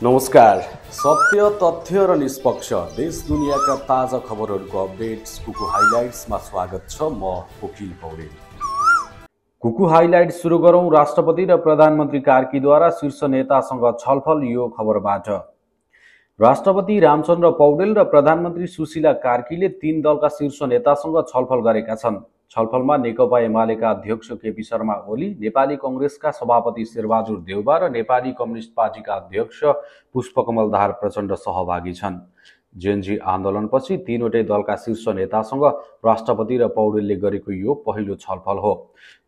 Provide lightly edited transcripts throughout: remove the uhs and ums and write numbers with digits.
नमस्कार। सत्य तथ्य र निष्पक्ष देश दुनियाँका ताजा खबरहरूको अपडेट्स कुकु हाइलाइट्समा स्वागत छ। म वकिल पौडेल। कुकु हाइलाइट सुरु गरौं। राष्ट्रपति र प्रधानमन्त्री कार्कीद्वारा शीर्ष नेतासँग छलफल। यो खबरबाट राष्ट्रपति रामचन्द्र पौडेल र प्रधानमन्त्री सुशीला कार्कीले तीन दलका शीर्ष नेतासँग छलफल गरेका छन्। छलफलमा नेकपा एमालेका अध्यक्ष केपी शर्मा ओली, नेपाली कङ्ग्रेसका सभापति शेरबहादुर देउवा र नेपाली कम्युनिस्ट पार्टीका अध्यक्ष पुष्पकमल दाहाल प्रचण्ड सहभागी छन्। जेएनजी आन्दोलनपछि तीनवटै दलका शीर्ष नेतासँग राष्ट्रपति र पौडेलले गरेको यो पहिलो छलफल हो।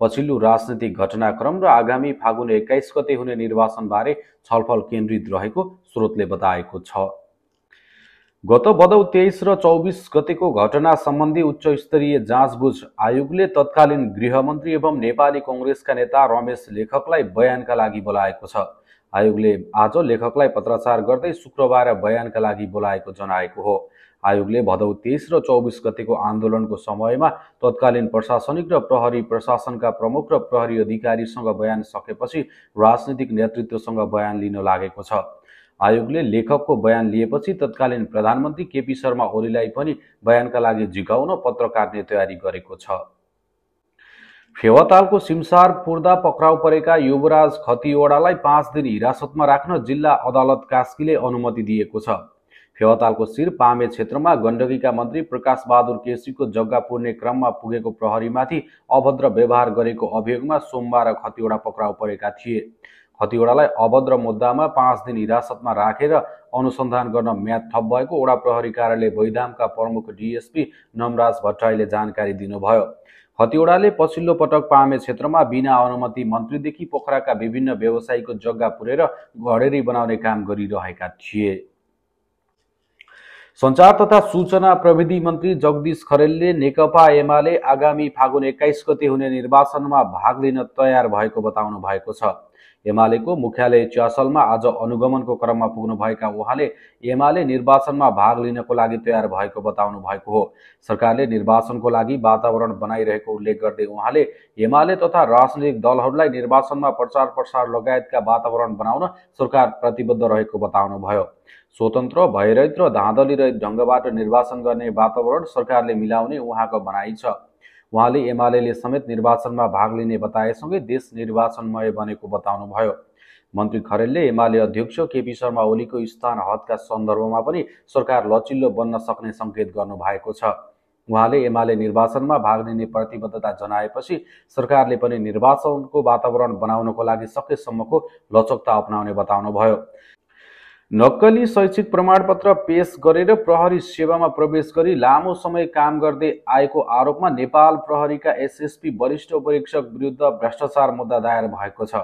पछिल्लो राजनीतिक घटनाक्रम र आगामी फागुन 21 गते हुने निर्वाचनबारे छलफल केन्द्रित रहेको स्रोतले बताएको छ। गत भदौ 23 र 24 गतेको घटना सम्बन्धी उच्च स्तरीय जाँचबुझ आयोगले तत्कालीन गृहमन्त्री एवं नेपाली कङ्ग्रेसका नेता रमेश लेखकलाई बयानका लागि बोलाएको छ। आयोगले आज लेखकलाई पत्राचार गर्दै शुक्रबार बयानका लागि बोलाएको जनाएको हो। आयोगले भदौ 23 र 24 गतेको आन्दोलनको समयमा तत्कालीन प्रशासनिक र प्रहरी प्रशासनका प्रमुख र प्रहरी अधिकारीसँग बयान सकेपछि राजनीतिक नेतृत्वसँग बयान लिन लागेको छ। आयोगले लेखकको बयान लिएपछि तत्कालीन प्रधानमन्त्री केपी शर्मा ओलीलाई पनि बयानका लागि झिकाउन पत्र काट्ने तयारी गरेको छ। फेवातालको सिमसार पूर्दा पक्राउ परेका युवराज खतिवडालाई 5 दिन हिरासतमा राख्न जिल्ला अदालत कास्कीले अनुमति दिएको छ। फेवातालको शिर पामे क्षेत्रमा गण्डकीका मन्त्री प्रकाश बहादुर केसीको जग्गा पुर्ने क्रममा पुगेको प्रहरीमाथि अभद्र व्यवहार गरेको अभियोगमा सोमबार खतिवडा पक्राउ परेका थिए। खतिवडालाई अभद्र मुद्दामा 5 दिन हिरासतमा राखेर अनुसन्धान गर्न म्याद थप भएको वडा प्रहरी कार्यालय बैधामका प्रमुख डिएसपी नमराज भट्टराईले जानकारी दिनुभयो। खतिवडाले पछिल्लो पटक पामे क्षेत्रमा बिना अनुमति मन्त्रीदेखि पोखराका विभिन्न व्यवसायीको जग्गा पुरेर घडेरी बनाउने काम गरिरहेका थिए। सञ्चार तथा सूचना प्रविधि मन्त्री जगदीश खरेलले नेकपा एमाले आगामी फागुन 21 गते हुने निर्वाचनमा भाग लिन तयार भएको बताउनु भएको छ। एमालेको मुख्यालय च्यासलमा आज अनुगमनको क्रममा पुग्नुभएका उहाँले एमाले निर्वाचनमा भाग लिनको लागि तयार भएको बताउनु भएको हो। सरकारले निर्वाचनको लागि वातावरण बनाइरहेको उल्लेख गर्दै उहाँले एमाले तथा राजनैतिक दलहरूलाई निर्वाचनमा प्रचार प्रसार लगायतका वातावरण बनाउन सरकार प्रतिबद्ध रहेको बताउनुभयो। स्वतन्त्र, भयरहित र धाँधलीरहित ढङ्गबाट निर्वाचन गर्ने वातावरण सरकारले मिलाउने उहाँको भनाइ छ। उहाँले एमालेले समेत निर्वाचनमा भाग लिने बताएसँगै देश निर्वाचनमय बनेको बताउनुभयो। मन्त्री खरेलले एमाले अध्यक्ष केपी शर्मा ओलीको स्थान हदका सन्दर्भमा पनि सरकार लचिल्लो बन्न सक्ने संकेत गर्नुभएको छ। उहाँले एमाले निर्वाचनमा भाग लिने प्रतिबद्धता जनाएपछि सरकारले पनि निर्वाचनको वातावरण बनाउनको लागि सकेसम्मको लचकता अपनाउने बताउनुभयो। नक्कली शैक्षिक प्रमाणपत्र पेश गरेर प्रहरी सेवामा प्रवेश गरी लामो समय काम गर्दै आएको आरोपमा नेपाल प्रहरीका एसएसपी वरिष्ठ उपरीक्षक विरुद्ध भ्रष्टाचार मुद्दा दायर भएको छ।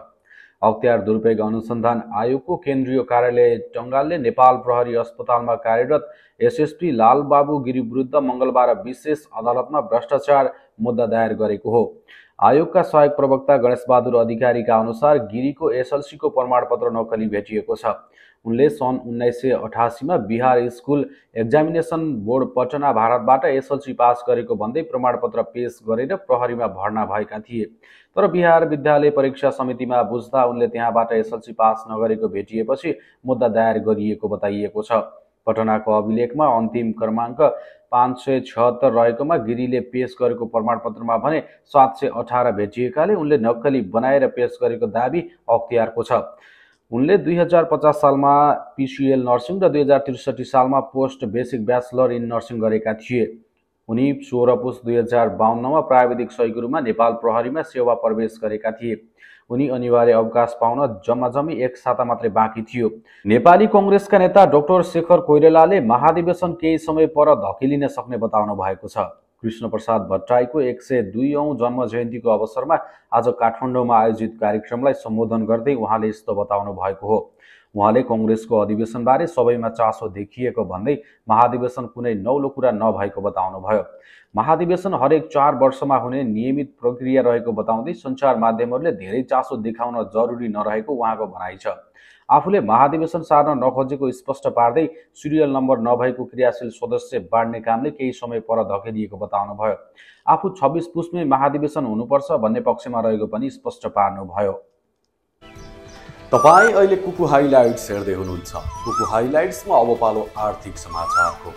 अख्तियार दुरुपयोग अनुसन्धान आयोगको केन्द्रीय कार्यालय टङ्गालले नेपाल प्रहरी अस्पतालमा कार्यरत एसएसपी लालबाबु गिरी विरुद्ध मंगलबार विशेष अदालतमा भ्रष्टाचार मुद्दा दायर गरेको हो। आयोगका सहायक प्रवक्ता गणेशबहादुर अधिकारीका अनुसार गिरीको एसएलसीको प्रमाणपत्र नक्कली भेटिएको छ। उनले सन् 1988 मा Bihar school examination board Patna भारतबाट एसएलसी पास गरेको भन्दै प्रमाणपत्र पेश गरेर प्रहरीमा भर्ना भएका थिए। तर बिहार विद्यालय परीक्षा समितिमा बुझ्दा उनले त्यहाँबाट एसएलसी पास नगरेको भेटिएपछि मुद्दा दायर गरिएको बताइएको छ। पटनाको अभिलेखमा अन्तिम क्रमाङ्क 576 रहेकोमा गिरीले पेश गरेको प्रमाणपत्रमा भने 718 भेटिएकाले उनले नक्कली बनाएर पेश गरेको दाबी अख्तियारको छ। उनले 2050 सालमा पीसीएल नर्सिङ र 2063 सालमा post basic bachelor in nursing गरेका थिए। उनी 16 पुस 2052 मा प्राविधिक सहयोगीमा नेपाल प्रहरीमा सेवा प्रवेश गरेका थिए। उनी अनिवार्य अवकाश पाउन जम्माजम्मी 1 साता मात्रै बाँकी थियो। नेपाली कङ्ग्रेसका नेता डाक्टर शेखर कोइरालाले महाधिवेशन केही समय पर धकेलिन सक्ने बताउनु भएको छ। कृष्ण प्रसाद भट्टराईको 102औं जन्म जयन्तीको अवसरमा आज काठमाडौँमा आयोजित कार्यक्रमलाई सम्बोधन गर्दै उहाँले यस्तो बताउनु भएको हो। उहाँले कङ्ग्रेसको अधिवेशनबारे सबैमा चासो देखिएको भन्दै महाधिवेशन कुनै नौलो कुरा नभएको बताउनुभयो। महाधिवेशन हरेक 4 वर्षमा हुने नियमित प्रक्रिया रहेको बताउँदै सञ्चार माध्यमहरूले धेरै चासो देखाउन जरुरी नरहेको उहाँको भनाइ छ। आफूले महाधिवेशन सार्न नखोजेको स्पष्ट पार्दै सिरियल नम्बर नभएको क्रियाशील सदस्य बाँड्ने कामले केही समय पर धकेलिएको बताउनुभयो। आफू 26 पुसमै महाधिवेशन हुनुपर्छ भन्ने पक्षमा रहेको पनि स्पष्ट पार्नुभयो। तपाईं अहिले कुकु हाइलाइट्स हेर्दै हुनुहुन्छ। कुकु हाइलाइट्समा अब पालो आर्थिक समाचारको।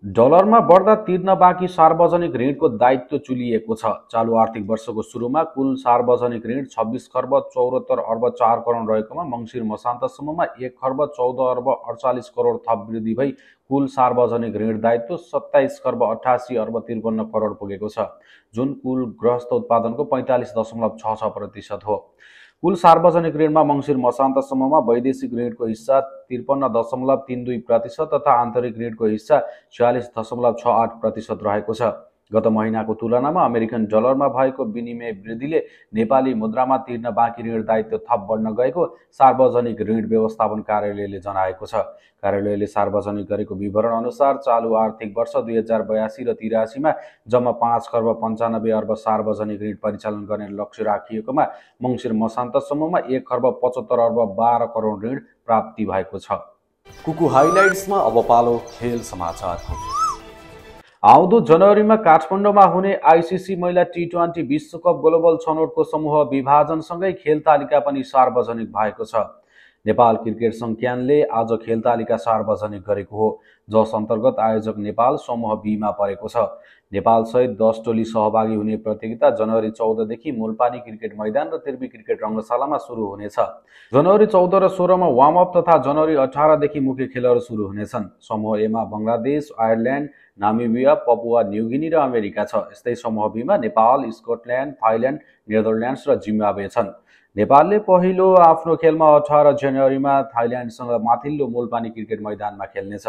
डलरमा बढ्दा तिर्न बाँकी सार्वजनिक ऋणको दायित्व चुलिएको छ। चालु आर्थिक वर्षको सुरुमा कुल सार्वजनिक ऋण 26 खर्ब 74 अर्ब 4 करोड रहेकोमा मङ्सिर मसान्तसम्ममा 1 खर्ब 14 अर्ब 48 करोड थप वृद्धि भई कुल सार्वजनिक ऋण दायित्व 27 खर्ब 88 अर्ब 53 करोड पुगेको छ, जुन कुल गृहस्थ उत्पादनको 45.66% हो। कुल सार्वजनिक ऋणमा मङ्सिर मसान्तसम्ममा वैदेशिक ऋणको हिस्सा 53.32% तथा आन्तरिक ऋणको हिस्सा 46.68% रहेको छ। गत महिनाको तुलनामा अमेरिकन डलरमा भएको विनिमय वृद्धिले नेपाली मुद्रामा तिर्न बाँकी ऋण दायित्व थप बढ्न गएको सार्वजनिक ऋण व्यवस्थापन कार्यालयले जनाएको छ। कार्यालयले सार्वजनिक गरेको विवरण अनुसार चालु आर्थिक वर्ष 2082 र 83मा जम्मा 5 खर्ब 95 अर्ब सार्वजनिक ऋण परिचालन गर्ने लक्ष्य राखिएकोमा मङ्सिर मसान्तसम्ममा 1 खर्ब 75 अर्ब 12 करोड ऋण प्राप्ति भएको छ। कुकु हाइलाइट्समा अब पालो खेल समाचारको। आउँदो जनवरीमा काठमाडौँमा हुने आइसिसी महिला टी20 विश्वकप ग्लोबल छनौटको समूह विभाजनसँगै खेल तालिका पनि सार्वजनिक भएको छ। नेपाल क्रिकेट संज्ञानले आज खेल तालिका सार्वजनिक गरेको हो, जस अन्तर्गत आयोजक नेपाल समूह बीमा परेको छ। नेपाल सहित 10 टोली सहभागी हुने प्रतियोगिता जनवरी 14 देखि मुलपानी क्रिकेट मैदान र तिर्बी क्रिकेट रङ्गशालामा सुरु हुनेछ। जनवरी 14 र 16 मा वार्म अप तथा जनवरी 18 देखि मुख्य खेलहरू सुरु हुनेछन्। समूह ए मा Bangladesh, Ireland, Namibia, Papua New Guinea र अमेरिका छ। यस्तै समूह बी मा नेपाल, स्कटल्यान्ड, थाइल्यान्ड, नेदरल्यान्ड्स र जिम्बाब्वे छन्। नेपालले पहिलो आफ्नो खेलमा 18 जनवरीमा थाइल्यान्डसँग माथिल्लो मुलपानी क्रिकेट मैदानमा खेल्नेछ।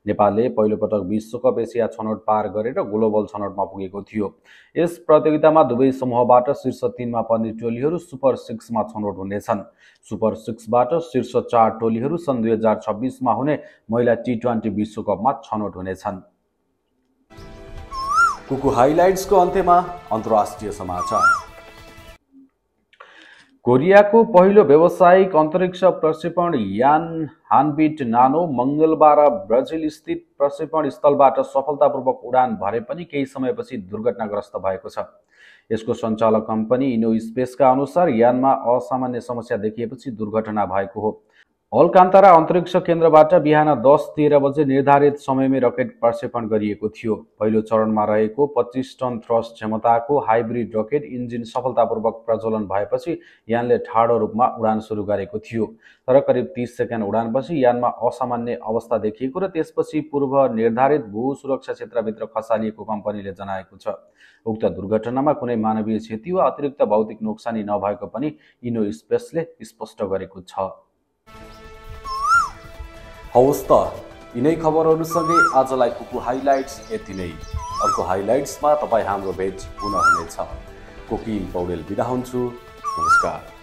नेपालले पहिलोपटक विश्वकप एसिया छनौट पार गरेर ग्लोबल छनौटमा पुगेको थियो। यस प्रतियोगितामा दुवै समूहबाट शीर्ष 3 मा पर्ने टोलीहरू सुपर 6 मा छनौट हुनेछन्। सुपर 6 बाट शीर्ष 4 टोलीहरू सन् 2026 मा हुने महिला टी20 विश्वकपमा छनौट हुनेछन्। कुकु हाइलाइट्सको अन्त्यमा अन्तर्राष्ट्रिय समाचार। कोरियाको पहिलो व्यावसायिक अन्तरिक्ष प्रक्षेपण यान हानबिट नानो मङ्गलबार ब्राजिल स्थित प्रक्षेपण स्थलबाट सफलतापूर्वक उडान भरे पनि केही समयपछि दुर्घटनाग्रस्त भएको छ। यसको सञ्चालक कम्पनी इनो स्पेसका अनुसार यानमा असामान्य समस्या देखिएपछि दुर्घटना भएको हो। अलकान्तारा अन्तरिक्ष केन्द्रबाट बिहान 10:13 बजे निर्धारित समयमै रकेट प्रक्षेपण गरिएको थियो। पहिलो चरणमा रहेको 25 टन थ्रस्ट क्षमताको हाइब्रिड रकेट इन्जिन सफलतापूर्वक प्रज्वलन भएपछि यानले ठाडो रूपमा उडान सुरु गरेको थियो। तर करिब 30 सेकेन्ड उडानपछि यानमा असामान्य अवस्था देखिएको र त्यसपछि पूर्व निर्धारित भू सुरक्षा क्षेत्रभित्र खसालिएको कम्पनीले जनाएको छ। उक्त दुर्घटनामा कुनै मानवीय क्षति वा अतिरिक्त भौतिक नोक्सानी नभएको पनि इनो स्पेसले स्पष्ट गरेको छ। हवस् त, यिनै खबरहरूसँगै आजलाई कुकु हाइलाइट्स यति नै। अर्को हाइलाइट्समा तपाईँ हाम्रो भेट पुनः हुनेछ। कोकिल पौडेल बिदा हुन्छु। नमस्कार।